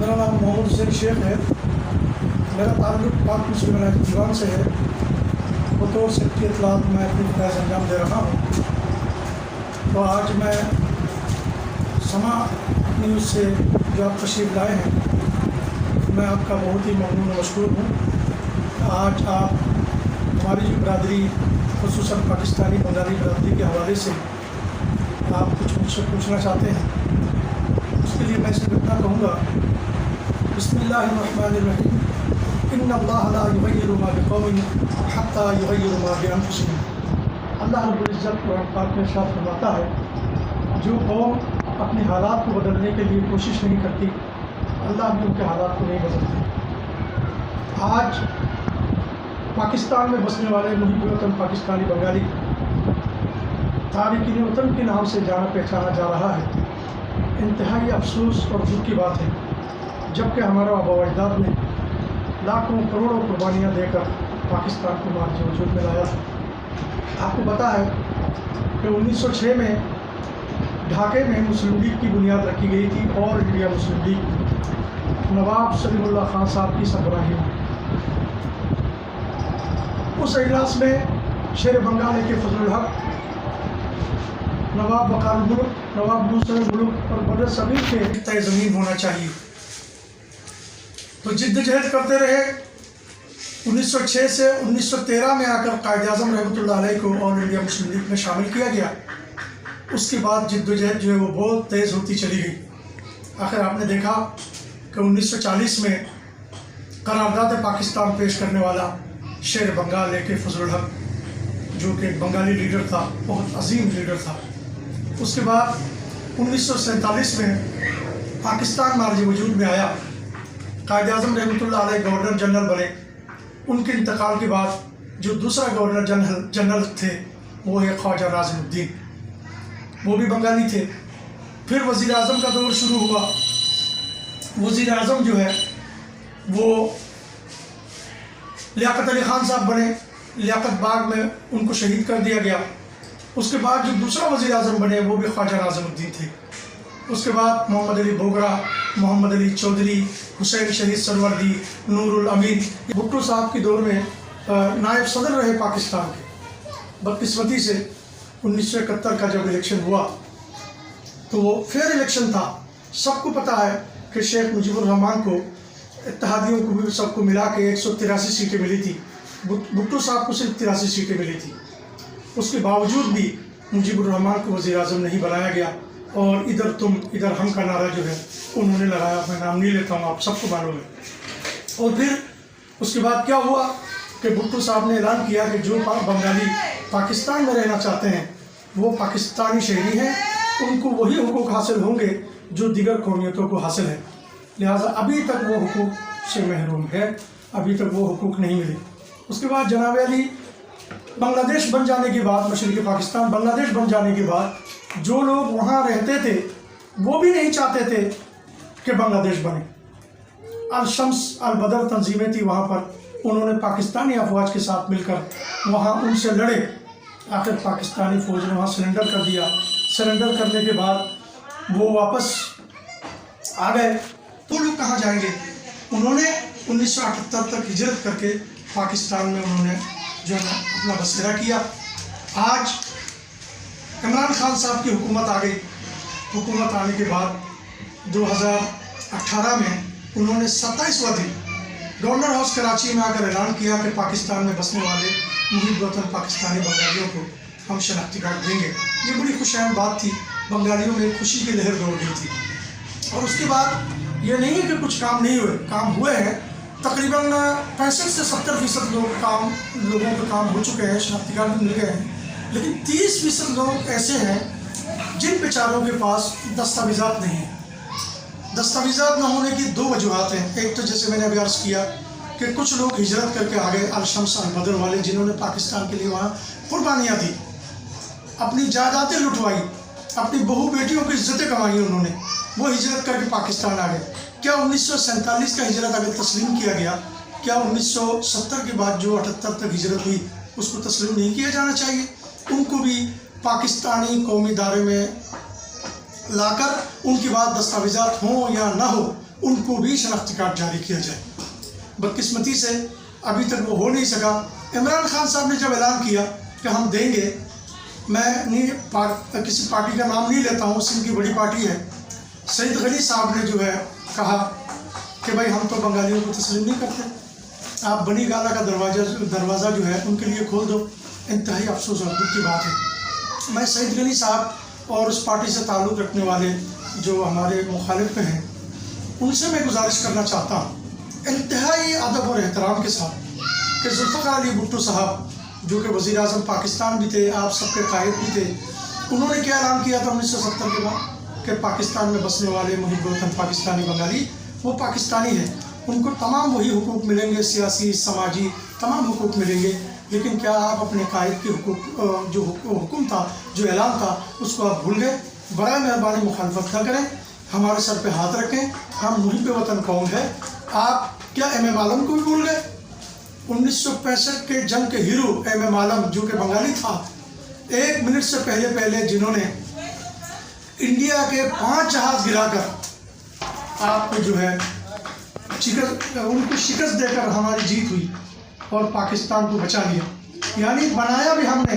मेरा नाम मोहम्मद हुसैन शेख है। मेरा ताल्लुक़ पाक मुस्लिम दीवान से है। बतौर सेक्रेटरी इत्तलात मैं अपनी फैज़ अंजाम दे रहा हूँ। तो आज मैं समा न्यूज़ से जो आप तशरीफ़ लाए हैं, मैं आपका बहुत ही ममनून और मशकूर हूँ। आज आप हमारी जो बरादरी ख़ुसूसन पाकिस्तानी बंगाली बरादरी के हवाले से आप कुछ मुझसे पूछना चाहते हैं, उसके लिए मैं सिर्फ इतना कहूँगा, बिस्मिल्लाहिर्रहमानिर्रहीम, इन्नल्लाह ला युग़य्यिरु मा बिक़ौमिन हत्ता युग़य्यिरु मा बिअन्फुसिहिम। अल्लाह रब्बुल इज़्ज़त कुरान पाक में इरशाद फरमाता है, जो कौम अपने हालात को बदलने के लिए कोशिश नहीं करती, अल्लाह भी उनके हालात को नहीं बदलते। आज पाकिस्तान में बसने वाले मुहिब वतन पाकिस्तानी बंगाली तारिकीन वतन के नाम से जाना पहचाना जा रहा है। इंतहाई अफसोस और दुख की बात है, जबकि हमारा आबा अजदाद ने लाखों करोड़ों कुर्बानियाँ देकर पाकिस्तान को मार्ज वजूद में लाया। आपको पता है कि 1906 में ढाके में मुस्लिम लीग की बुनियाद रखी गई थी, और इंडिया मुस्लिम लीग नवाब सलीमुल्लाह खान साहब की सरबराही में। उस इजलास में शेर बंगाल के फजलुल हक, नवाब वकार मुल्क, नवाब दूसरे मुल्क और बड़े सभी के तय ज़मीन होना चाहिए। तो जिद्दजहद करते रहे। 1906 से 1913 में आकर कायद-ए-आज़म रहमतुल्लाह अलैह को ऑल इंडिया मुस्लिम लीग में शामिल किया गया। उसके बाद जिद्दजहद जो है वो बहुत तेज़ होती चली गई। आखिर आपने देखा कि 1940 में करारदाद पाकिस्तान पेश करने वाला शेर बंगाल के फजलुल हक, जो कि एक बंगाली लीडर था, बहुत अजीम लीडर था। उसके बाद 1947 में पाकिस्तान मार्ज वजूद में आया। कायद-ए-आज़म रहमतुल्लाह अलैह गवर्नर जनरल बने। उनके इंतकाल के बाद जो दूसरा गवर्नर जनरल थे वो है ख्वाजा नाज़िमुद्दीन, वो भी बंगाली थे। फिर वज़ीर आज़म का दौर शुरू हुआ। वज़ीर आज़म जो है वो लियाकत अली ख़ान साहब बने। लियाकत बाग में उनको शहीद कर दिया गया। उसके बाद जो दूसरा वज़ीर आज़म बने वो भी ख्वाजा नाज़िमुद्दीन थे। उसके बाद मोहम्मद अली बोगरा, मोहम्मद अली चौधरी, हुसैन शहीद सरवर्दी, नूरुल अमीन, भुट्टो साहब के दौर में नायब सदर रहे पाकिस्तान के। बदकिस्मती से 1971 का जब इलेक्शन हुआ तो वो फेयर इलेक्शन था। सबको पता है कि शेख मुजीबुर रहमान को, इत्तेहादियों को भी सबको मिला के 183 सीटें मिली थी। भुट्टो साहब को सिर्फ 83 सीटें मिली थी। उसके बावजूद भी मुजीबुर रहमान को वज़ीर आज़म नहीं बनाया गया, और इधर तुम इधर हम का नारा जो है उन्होंने लगाया। मैं नाम नहीं लेता हूँ, आप सबको मालूम है। और फिर उसके बाद क्या हुआ कि भुट्टो साहब ने ऐलान किया कि जो बंगाली पाकिस्तान में रहना चाहते हैं वो पाकिस्तानी शहरी हैं, उनको वही हुकूक हासिल होंगे जो दीगर कौमियतों को हासिल है। लिहाजा अभी तक वो हुकूक से महरूम है, अभी तक वो हुकूक नहीं मिले। उसके बाद जनाब अली बांग्लादेश बन जाने के बाद, मशरिक़ी पाकिस्तान बांग्लादेश बन जाने के बाद जो लोग वहाँ रहते थे वो भी नहीं चाहते थे कि बांग्लादेश बने। अल शम्स अल बदर तंजीमें थी वहाँ पर, उन्होंने पाकिस्तानी अफवाज के साथ मिलकर वहाँ उनसे लड़े। आखिर पाकिस्तानी फ़ौज ने वहाँ सरेंडर कर दिया। सरेंडर करने के बाद वो वापस आ गए। तो लोग कहाँ जाएंगे? उन्होंने 1978 तक हिजरत करके पाकिस्तान में उन्होंने जो है अपना बसेरा किया। आज इमरान खान साहब की हुकूमत आ गई। हुकूमत आने के बाद 2018 में उन्होंने 27वां दिन गवर्नर हाउस कराची में आकर ऐलान किया कि पाकिस्तान में बसने वाले मुहिब वतन पाकिस्तानी बंगालियों को हम शनाख्ती कार्ड देंगे। ये बड़ी खुशहाल बात थी। बंगालियों में खुशी की लहर दौड़ गई थी। और उसके बाद ये नहीं है कि कुछ काम नहीं हुए, काम हुए हैं। तकरीबन 65 से 70% लोगों के काम हो चुके हैं, शनाख्ती कार्ड मिल गए हैं। लेकिन 30% लोग ऐसे हैं जिन बेचारों के पास दस्तावेज़ात नहीं हैं। दस्तावेज़ात न होने की दो वजूहत हैं। एक तो जैसे मैंने अभी अर्ज़ किया कि कुछ लोग हिजरत करके आ गए, अल शम्स अल बदर वाले, जिन्होंने पाकिस्तान के लिए वहाँ कुर्बानियाँ दी, अपनी जायदादें लुटवाई, अपनी बहू बेटियों की इज्जतें कमाई उन्होंने, वो हिजरत करके पाकिस्तान आ गए। क्या 1947 का हिजरत अगर तस्लीम किया गया, क्या 1970 के बाद जो 78 तक हिजरत हुई उसको तस्लीम नहीं किया जाना चाहिए? उनको भी पाकिस्तानी कौमी दायरे में लाकर उनकी बात दस्तावेज़ात हों या ना हो उनको भी शनाख्ती कार्ड जारी किया जाए। बदकिस्मती से अभी तक वो हो नहीं सका। इमरान खान साहब ने जब ऐलान किया कि हम देंगे, मैं किसी पार्टी का नाम नहीं लेता हूँ, सिंध की बड़ी पार्टी है, सईद गनी साहब ने जो है कहा कि भाई हम तो बंगालियों को तस्लीम नहीं करते, आप बनी गाला का दरवाज़ा जो है उनके लिए खोल दो। इंतहाई अफसोस और दुख की बात है। मैं सईद गनी साहब और उस पार्टी से ताल्लुक़ रखने वाले जो हमारे मुखालिफ हैं उनसे मैं गुजारिश करना चाहता हूँ इंतहाई अदब और एहतराम के साथ कि जुल्फ़िकार अली भुट्टो साहब जो कि वज़ीर आज़म पाकिस्तान भी थे, आप सबके कायद भी थे, उन्होंने क्या ऐलान किया था 1970 के बाद कि पाकिस्तान में बसने वाले मुहिब वतन पाकिस्तानी बंगाली वो पाकिस्तानी है, उनको तमाम वही हुकूक मिलेंगे, सियासी समाजी तमाम हुकूक मिलेंगे। लेकिन क्या आप अपने कायद के हुकूक जो हुक्म था, जो ऐलान था, उसको आप भूल गए? बराए मेहरबानी मुखालफत न करें, हमारे सर पे हाथ रखें। हम मुहिब वतन कौन है? आप क्या एम आलम को भी भूल गए? 1965 के जंग के हीरो एम आलम जो कि बंगाली था, 1 मिनट से पहले जिन्होंने इंडिया के 5 जहाज़ गिराकर आपको जो है उनको शिकस्त देकर हमारी जीत हुई और पाकिस्तान को बचा लिया। यानी बनाया भी हमने,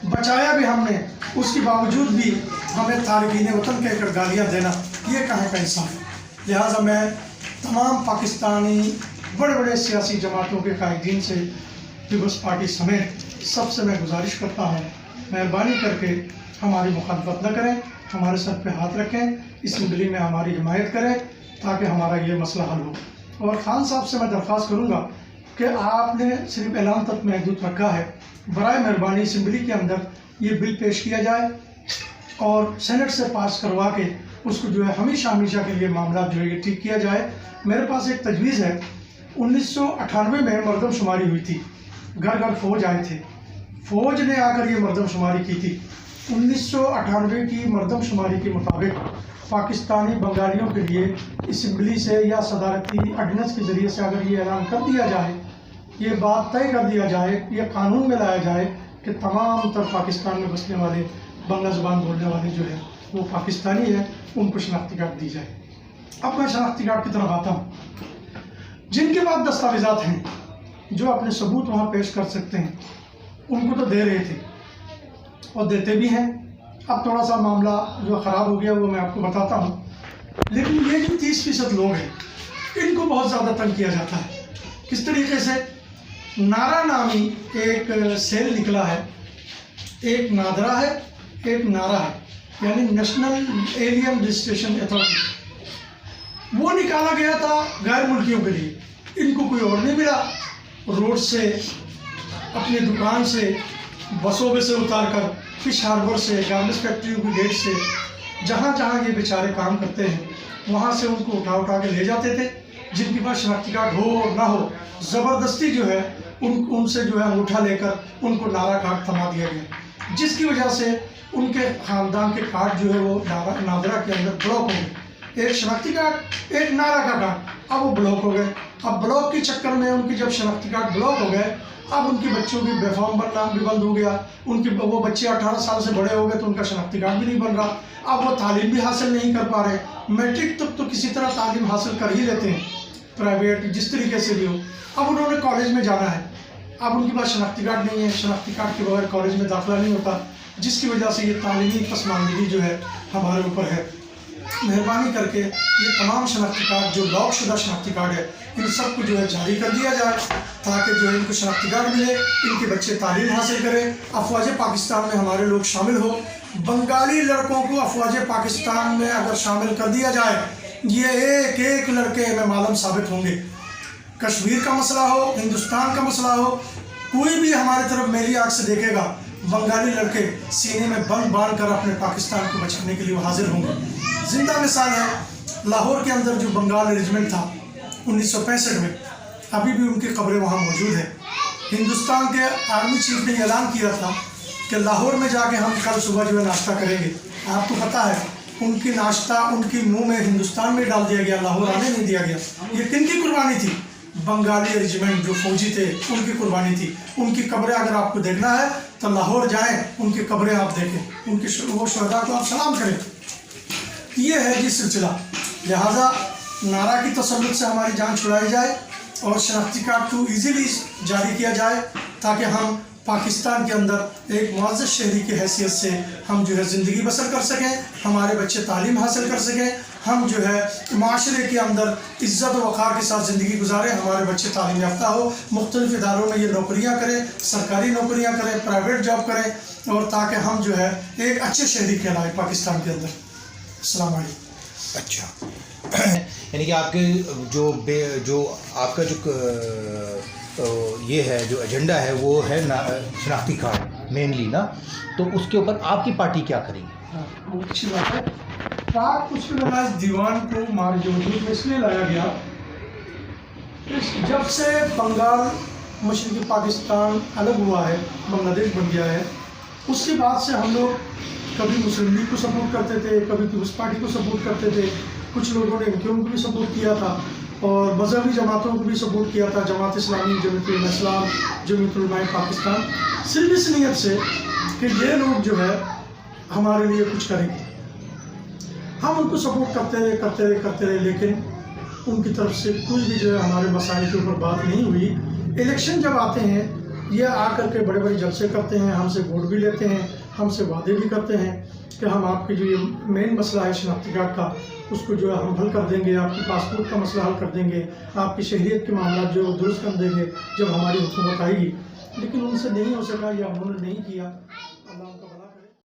बचाया भी हमने, उसके बावजूद भी हमें तारकीन वतन कहकर गालियाँ देना, ये कहाँ का इंसाफ है? लिहाजा मैं तमाम पाकिस्तानी बड़े बड़े सियासी जमातों के कायदीन से, पीपल्स पार्टी समेत सबसे मैं गुजारिश करता हूँ, मेहरबानी करके हमारी मुखालफत न करें, हमारे सर पे हाथ रखें, इसम्बली में हमारी हिमायत करें ताकि हमारा ये मसला हल हो। और खान साहब से मैं दरख्वास्त करूँगा कि आपने सिर्फ ऐलान तक महदूद रखा है, बराए मेहरबानी इसम्बली के अंदर ये बिल पेश किया जाए और सेनेट से पास करवा के उसको जो है हमेशा के लिए मामला जो है ये ठीक किया जाए। मेरे पास एक तजवीज़ है, 1998 में मरदमशुमारी हुई थी, घर घर फौज आए थे, फौज ने आकर ये मरदमशुमारी की थी। 1998 की मरदमशुमारी के मुताबिक पाकिस्तानी बंगालियों के लिए इसम्बली से या सदारती ऑर्डिनेंस के ज़रिए से अगर ये ऐलान कर दिया जाए, ये बात तय कर दिया जाए, ये कानून में लाया जाए कि तमाम तर पाकिस्तान में बसने वाले बंगला ज़ुबान बोलने वाले जो है वो पाकिस्तानी है, उनको शनाख्ती कार्ड दी जाए। अब मैं शनाख्ती कार्ड की तरफ आता हूँ। जिनके पास दस्तावेज़ात हैं, जो अपने सबूत वहाँ पेश कर सकते हैं, उनको तो दे रहे थे और देते भी हैं। अब थोड़ा सा मामला जो ख़राब हो गया वो मैं आपको बताता हूँ। लेकिन ये जो 30% लोग हैं, इनको बहुत ज़्यादा तंग किया जाता है। किस तरीके से? नारा नामी एक सेल निकला है, एक नादरा है, एक नारा है, यानी नेशनल एलियन रजिस्ट्रेशन अथॉरिटी। वो निकाला गया था गैर मुल्कियों के लिए, इनको कोई और नहीं मिला। रोड से, अपनी दुकान से, बसों में से उतार कर, फिश हार्बर से, गार्मेंट्स फैक्ट्रियों की गेट से, जहाँ जहाँ ये बेचारे काम करते हैं वहाँ से उनको उठा के ले जाते थे। जिनके पास शनाख्ती कार्ड हो और ना हो, ज़बरदस्ती जो है उनसे जो है अंगूठा लेकर उनको नारा कार्ड थमा दिया गया, जिसकी वजह से उनके ख़ानदान के कार्ड जो है वो नादरा के अंदर ब्लॉक हो गए। एक शनाख्ती कार्ड, एक नारा का कार्ड, अब वो ब्लॉक हो गए। अब ब्लॉक के चक्कर में उनकी जब शनाख्ती कार्ड ब्लॉक हो गए, अब उनके बच्चों की बेफॉर्म बनना भी बंद हो गया। वो बच्चे 18 साल से बड़े हो गए तो उनका शनाख्ती कार्ड भी नहीं बन रहा। अब वो तालीम भी हासिल नहीं कर पा रहे। मैट्रिक तक तो किसी तरह तालीम हासिल कर ही लेते हैं, प्राइवेट जिस तरीके से भी हो। अब उन्होंने कॉलेज में जाना है, अब उनके पास शनाख्ती कार्ड नहीं है, शनाख्ती कार्ड के बगैर कॉलेज में दाखिला नहीं होता, जिसकी वजह से ये तालीमी पसमानदगी जो है हमारे ऊपर है। मेहरबानी करके ये तमाम शनाख्ती कार्ड जो लॉक शुदा शनाख्ती कार्ड है, इन सबको जो है जारी कर दिया जाए ताकि जो है इनको शनाख्ती कार्ड मिले, इनके बच्चे तालीम हासिल करें, अफवाज पाकिस्तान में हमारे लोग शामिल हो। बंगाली लड़कों को अफवाज पाकिस्तान में अगर शामिल कर दिया जाए, ये एक एक लड़के एम आलम साबित होंगे। कश्मीर का मसला हो, हिंदुस्तान का मसला हो, कोई भी हमारी तरफ मेरी आँख से देखेगा, बंगाली लड़के सीने में बंद बांध कर अपने पाकिस्तान को बचाने के लिए वो हाजिर होंगे। जिंदा मिसाल है, लाहौर के अंदर जो बंगाल रेजिमेंट था 1965 में, अभी भी उनकी कब्रें वहाँ मौजूद है। हिंदुस्तान के आर्मी चीफ ने ऐलान किया था कि लाहौर में जाके हम कल सुबह जो है नाश्ता करेंगे। आपको पता है उनकी नाश्ता उनकी मुंह में हिंदुस्तान में डाल दिया गया, लाहौर आने नहीं दिया गया। ये किनकी कुर्बानी थी? बंगाली रेजिमेंट जो फौजी थे उनकी कुर्बानी थी। उनकी कब्रें अगर आपको देखना है तो लाहौर जाएं, उनकी कब्रें आप देखें, उनके वो शहदा को आप सलाम करें। ये है जी सिलसिला। लिहाजा नारा की तसल्लुत से हमारी जान छुड़ाई जाए और शनाख्ती कार्ड को ईज़िली जारी किया जाए, ताकि हम पाकिस्तान के अंदर एक मुअज़्ज़ज़ शहरी की हैसियत से हम जो है ज़िंदगी बसर कर सकें, हमारे बच्चे तालीम हासिल कर सकें, हम जो है माशरे के अंदर इज़्ज़त व वक़ार के साथ ज़िंदगी गुजारें, हमारे बच्चे तालीम याफ्ता हो, मुख्तलिफ़ इदारों में ये नौकरियाँ करें, सरकारी नौकरियाँ करें, प्राइवेट जॉब करें, और ताकि हम जो है एक अच्छे शहरी कहलाएँ पाकिस्तान के अंदर। अस्सलाम वालेकुम। अच्छा, यानी कि आपके जो आपका ये है जो एजेंडा है वो है ना शनाख्ती कार्ड मेनली ना, तो उसके ऊपर आपकी पार्टी क्या करेगी? हाँ, बहुत अच्छी बात है। पाक उसके बाद दीवान को हमारे वजूद में इसलिए लाया गया, जब से बंगाल मशरक़ी पाकिस्तान अलग हुआ है, बांग्लादेश बन गया है, उसके बाद से हम लोग कभी मुस्लिम लीग को सपोर्ट करते थे, कभी पीपल्स पार्टी को सपोर्ट करते थे, कुछ लोगों ने इनके उनको भी सपोर्ट किया था, और मजहबी जमातों को भी सपोर्ट किया था, जमात इस्लामी, जमीयत उलमा इस्लाम, जमीयत उलमा पाकिस्तान, सिर्फ इस नीयत से कि ये लोग जो है हमारे लिए कुछ करेंगे। हम उनको सपोर्ट करते रहे, लेकिन उनकी तरफ से कोई भी जो है हमारे मसाइल के ऊपर बात नहीं हुई। इलेक्शन जब आते हैं, ये आकर के बड़े बड़े जलसे करते हैं, हमसे वोट भी लेते हैं, हमसे वादे भी करते हैं कि हम आपकी जो ये मेन मसला है शनाख्ती कार्ड का, उसको जो है हम हल कर देंगे, आपकी पासपोर्ट का मसला हल कर देंगे, आपकी शहरियत के मामला जो दुरुस्त कर देंगे जब हमारी हुकूमत आएगी। लेकिन उनसे नहीं हो सका या उन्होंने नहीं किया। अल्लाह